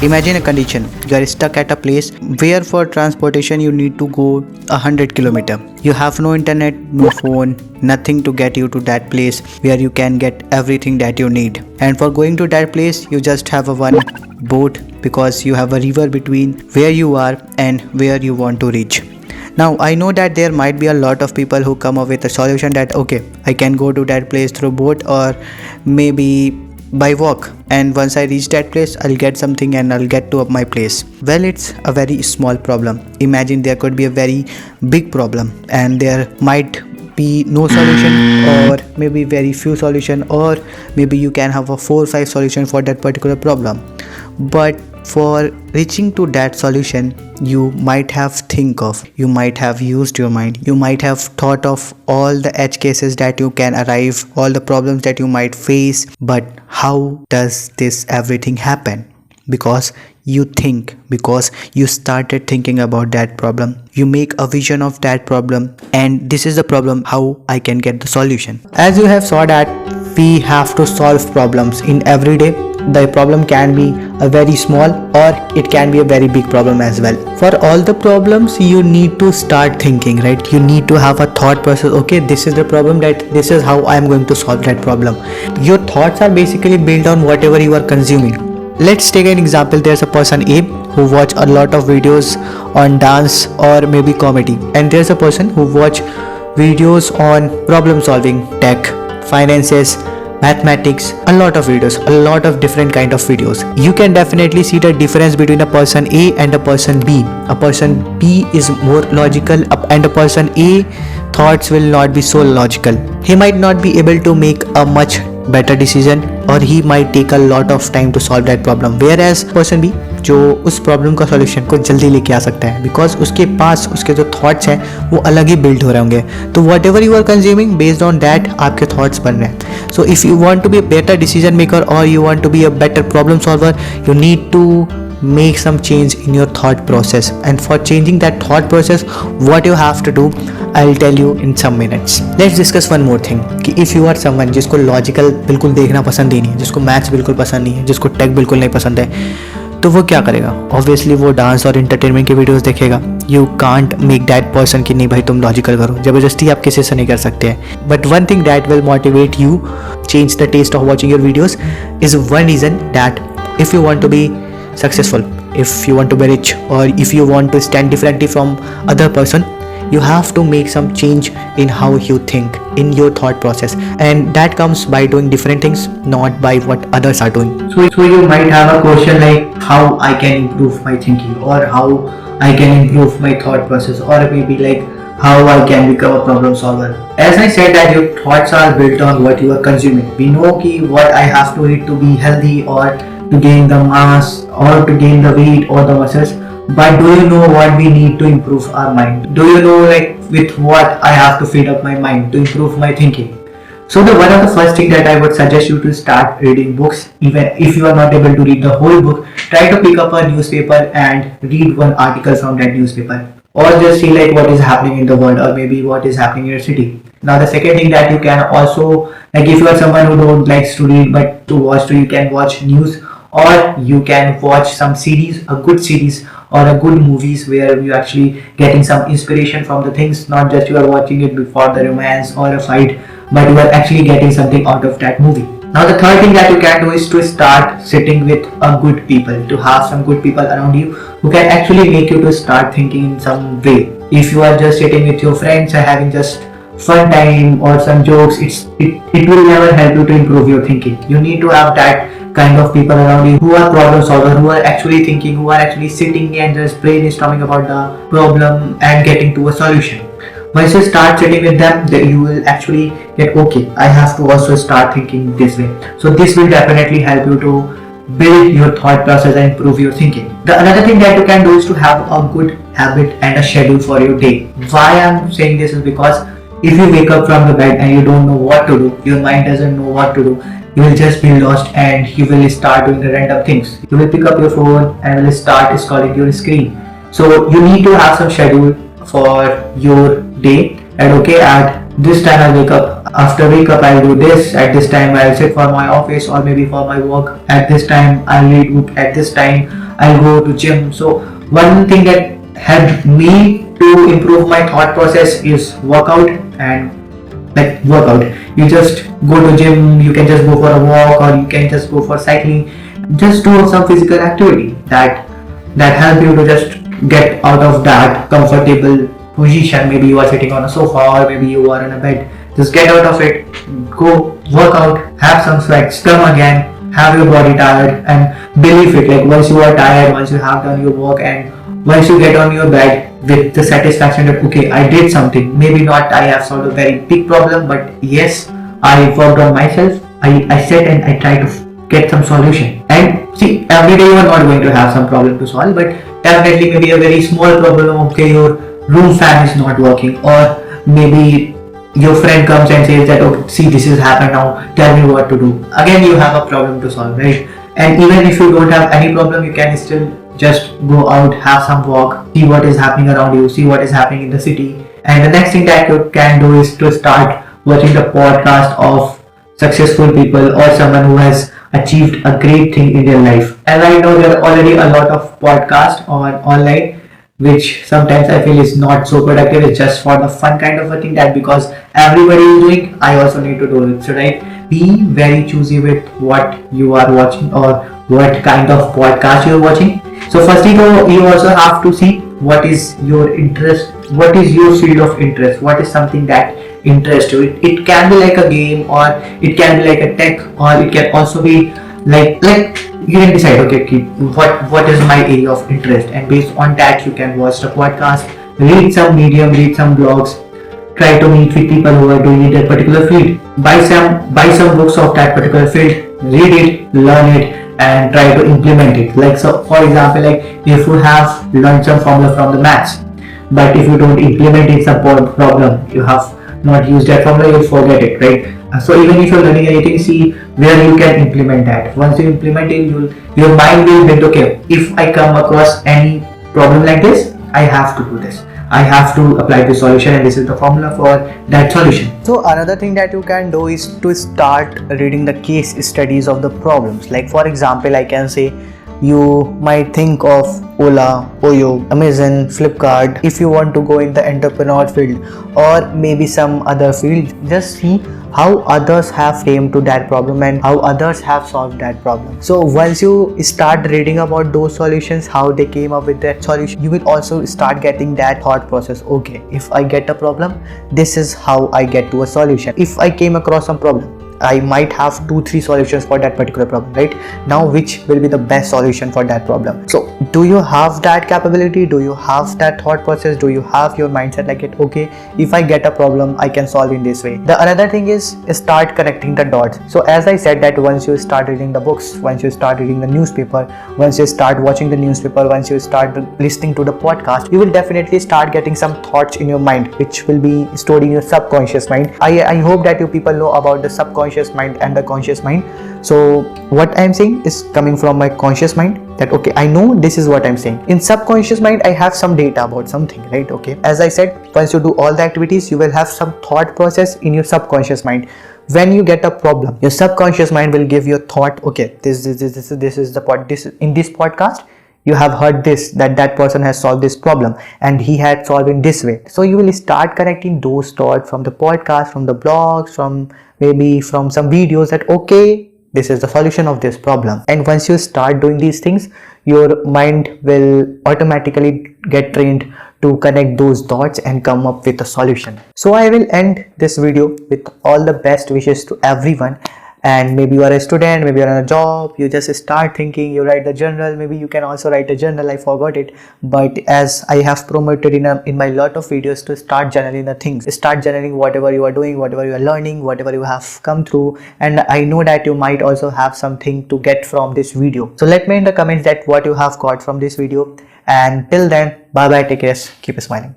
Imagine a condition. You are stuck at a place where for transportation you need to go 100 km. You have no internet, no phone, nothing to get you to that place where you can get everything that you need. And for going to that place you just have a one boat because you have a river between where you are and where you want to reach. Now I know that there might be a lot of people who come up with a solution that okay, I can go to that place through boat or maybe by walk, and once I reach that place I'll get something and I'll get to my place. Well, it's a very small problem. Imagine there could be a very big problem and there might be no solution or maybe very few solution, or maybe you can have a 4 or 5 solution for that particular problem. But for reaching to that solution you might have you might have used your mind, you might have thought of all the edge cases that you can arrive, all the problems that you might face. But how does this everything happen? Because you think, because you started thinking about that problem, you make a vision of that problem, and this is the problem, how I can get the solution. As you have saw that we have to solve problems in every day. The problem can be a very small or it can be a very big problem as well. For all the problems you need to start thinking, right? You need to have a thought process. Okay, this is the problem, that this is how I am going to solve that problem. Your thoughts are basically built on whatever you are consuming. Let's take an example. There's a person A who watch a lot of videos on dance or maybe comedy, and there's a person who watch videos on problem solving, tech, finances, mathematics, a lot of videos, a lot of different kind of videos. You can definitely see the difference between a person A and a person B. A person B is more logical and a person A thoughts will not be so logical. He might not be able to make a much better decision or he might take a lot of time to solve that problem, whereas person B जो उस problem का solution को जल्दी लेके आ सकता है, because उसके पास उसके जो थॉट्स हैं वो अलग ही बिल्ड हो रहे होंगे. तो whatever you are consuming based on that आपके थॉट्स बन रहे हैं. So if you want to be a better decision maker और you want to be a better problem solver, you need to make some change in your thought process. And for changing that thought process, what you have to do, I'll tell you in some minutes. Let's discuss one more thing कि if you are someone जिसको logical बिल्कुल देखना पसंद ही नहीं है, जिसको maths बिल्कुल पसंद नहीं है, जिसको टेक बिल्कुल नहीं पसंद है, तो वो क्या करेगा? ऑब्वियसली वो डांस और इंटरटेनमेंट के वीडियोस देखेगा. You can't make that person कि नहीं भाई तुम लॉजिकल करो, जबरदस्ती आप किसी से नहीं कर सकते हैं. But one thing that will motivate you change the taste of watching your videos is one reason that if you want to be successful, if you want to be rich, or if you want to stand differently from other person, you have to make some change in how you think, in your thought process, and that comes by doing different things, not by what others are doing. So you might have a question like how I can improve my thinking, or how I can improve my thought process, or maybe like how I can become a problem solver. As I said that your thoughts are built on what you are consuming. We know ki what I have to eat to be healthy, or to gain the mass, or to gain the weight or the muscles. But do you know what we need to improve our mind? Do you know like with what I have to feed up my mind to improve my thinking? So the one of the first thing that I would suggest you to start reading books. Even if you are not able to read the whole book, try to pick up a newspaper and read one article from that newspaper, or just see like what is happening in the world, or maybe what is happening in your city. Now the second thing that you can also, like if you are someone who don't likes to read but to watch, so you can watch news, or you can watch some series, a good series or a good movies where you actually getting some inspiration from the things, not just you are watching it before the romance or a fight, but you are actually getting something out of that movie. Now the third thing that you can do is to start sitting with a good people, to have some good people around you who can actually make you to start thinking in some way. If you are just sitting with your friends and having just fun time or some jokes, it will never help you to improve your thinking. You need to have that kind of people around you who are problem solvers, who are actually thinking, who are actually sitting and just brainstorming about the problem and getting to a solution. Once you start sitting with them, then you will actually get, okay, I have to also start thinking this way. So this will definitely help you to build your thought process and improve your thinking. The another thing that you can do is to have a good habit and a schedule for your day. Why I'm saying this is because if you wake up from the bed and you don't know what to do, your mind doesn't know what to do, you will just be lost and you will start doing the random things. You will pick up your phone and will start scrolling your screen. So you need to have some schedule for your day, and okay, at this time I wake up, after wake up I'll do this, at this time I'll sit for my office or maybe for my work, at this time I'll read book, at this time I'll go to gym. So one thing that helped me to improve my thought process is workout. And like workout, you just go to gym, you can just go for a walk, or you can just go for cycling. Just do some physical activity that help you to just get out of that comfortable position. Maybe you are sitting on a sofa, or maybe you are in a bed. Just get out of it, go work out, have some sweats, come again, have your body tired, and believe it. Like once you are tired, once you have done your work, and once you get on your bed with the satisfaction that okay, I did something. Maybe not I have solved a very big problem, but yes, I worked on myself. I sat and I tried to get some solution. And see, every day you are not going to have some problem to solve, but definitely maybe a very small problem. Okay, your room fan is not working, or maybe your friend comes and says that, oh, see, this has happened now, tell me what to do. Again, you have a problem to solve, right? And even if you don't have any problem, you can still just go out, have some walk, see what is happening around you, see what is happening in the city. And the next thing that you can do is to start watching the podcast of successful people, or someone who has achieved a great thing in their life. And I know there are already a lot of podcasts on online, which sometimes I feel is not so productive. It's just for the fun kind of a thing, that because everybody is doing, I also need to do it. So right, be very choosy with what you are watching, or what kind of podcast you are watching. So firstly, you also have to see what is your interest, what is your field of interest, what is something that interests you. It can be like a game, or it can be like a tech, or it can also be like you can decide, okay, what is my area of interest, and based on that you can watch the podcast, read some medium, read some blogs, try to meet with people who are doing it in that particular field, buy some books of that particular field, read it, learn it, and try to implement it. Like, so for example, like if you have learned some formula from the maths, but if you don't implement it, some problem, you have not used that formula, you'll forget it, right? So even if you're learning anything, see where you can implement that. Once you implement it, your mind will build, okay, if I come across any problem like this, I have to do this, I have to apply the solution, and this is the formula for that solution. So another thing that you can do is to start reading the case studies of the problems. Like for example, I can say you might think of Ola, Oyo, Amazon, Flipkart. If you want to go in the entrepreneur field, or maybe some other field, just see how others have came to that problem and how others have solved that problem. So once you start reading about those solutions, how they came up with that solution, you will also start getting that thought process. Okay, if I get a problem, this is how I get to a solution. If I came across some problem, I might have 2-3 solutions for that particular problem, right? Now which will be the best solution for that problem? So do you have that capability? Do you have that thought process? Do you have your mindset like it? Okay, if I get a problem, I can solve in this way. The another thing is start connecting the dots. So as I said, that once you start reading the books, once you start reading the newspaper, once you start watching the newspaper, once you start listening to the podcast, you will definitely start getting some thoughts in your mind, which will be stored in your subconscious mind. I hope that you people know about the subconscious mind and the conscious mind. So what I'm saying is coming from my conscious mind, that okay, I know this is what I'm saying. In subconscious mind, I have some data about something, right? Okay, as I said, once you do all the activities, you will have some thought process in your subconscious mind. When you get a problem, your subconscious mind will give you a thought. Okay, this is the part. This in this podcast, you have heard this, that person has solved this problem and he had solved in this way. So you will start connecting those thoughts from the podcast, from the blogs, from maybe from some videos, that okay, this is the solution of this problem. And once you start doing these things, your mind will automatically get trained to connect those dots and come up with a solution. So I will end this video with all the best wishes to everyone. And maybe you are a student, maybe you are on a job, you just start thinking, you write the journal. Maybe you can also write a journal, I forgot it, but as I have promoted in my lot of videos, to start journaling the things, start journaling whatever you are doing, whatever you are learning, whatever you have come through. And I know that you might also have something to get from this video. So let me in the comments that what you have got from this video. And till then, bye bye, take care, keep smiling.